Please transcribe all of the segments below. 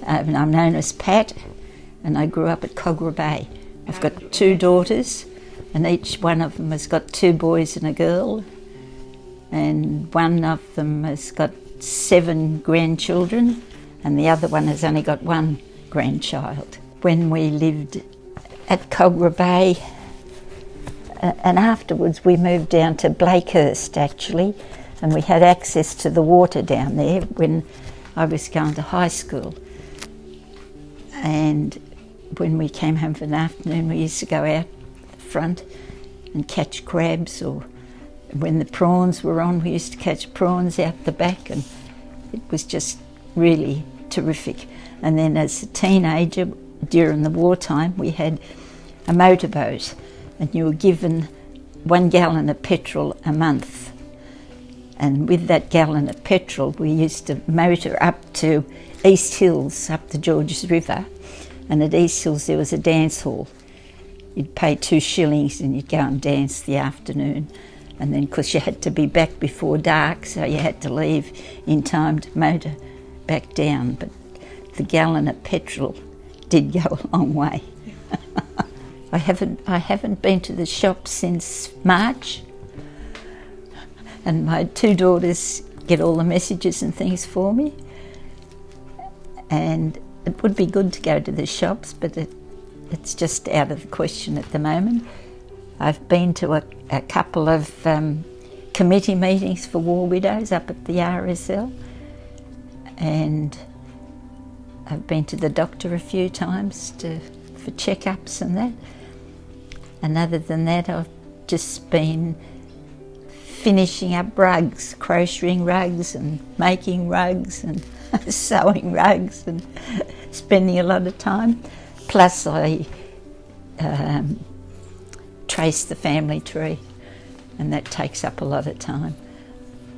And I'm known as Pat, and I grew up at Kogarah Bay. I've got 2 daughters, and each one of them has got 2 boys and a girl, and one of them has got 7 grandchildren, and the other one has only got 1 grandchild. When we lived at Kogarah Bay, and afterwards we moved down to Blakehurst actually, and we had access to the water down there when I was going to high school. And when we came home for an afternoon, we used to go out the front and catch crabs, or when the prawns were on, we used to catch prawns out the back, and it was just really terrific. And then as a teenager, during the wartime, we had a motorboat, and you were given 1 gallon of petrol a month. And with that gallon of petrol, we used to motor up to East Hills, up the Georges River, and at East Hills there was a dance hall. You'd pay 2 shillings and you'd go and dance the afternoon. And then, because you had to be back before dark, so you had to leave in time to motor back down. But the gallon of petrol did go a long way. I haven't been to the shop since March, and my 2 daughters get all the messages and things for me, and it would be good to go to the shops, but it's just out of the question at the moment. I've been to a couple of committee meetings for war widows up at the RSL, and I've been to the doctor a few times for checkups and that. And other than that, I've just been finishing up rugs, crocheting rugs and making rugs and sewing rugs and spending a lot of time. Plus I trace the family tree, and that takes up a lot of time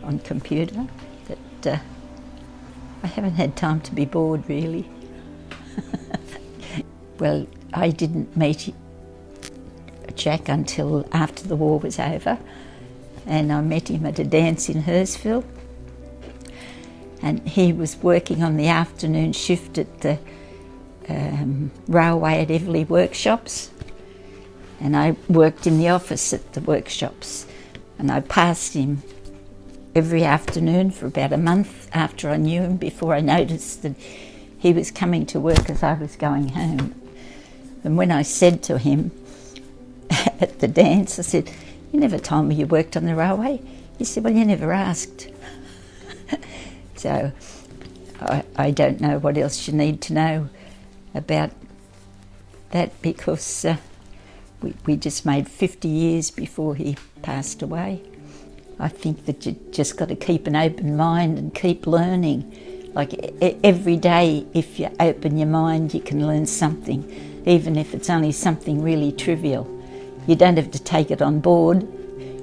on computer. But I haven't had time to be bored really. Well, I didn't meet Jack until after the war was over, and I met him at a dance in Hurstville, and he was working on the afternoon shift at the railway at Everleigh Workshops, and I worked in the office at the workshops, and I passed him every afternoon for about a month after I knew him, before I noticed that he was coming to work as I was going home. And when I said to him at the dance, I said, "You never told me you worked on the railway." He said, "Well, you never asked." So I don't know what else you need to know about that, because we just made 50 years before he passed away. I think that you just got to keep an open mind and keep learning. Like every day, if you open your mind, you can learn something, even if it's only something really trivial. You don't have to take it on board,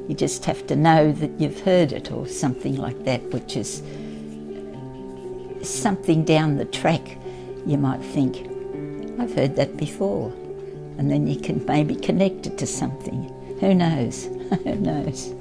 you just have to know that you've heard it, or something like that, which is something down the track. You might think, I've heard that before, and then you can maybe connect it to something. Who knows? Who knows?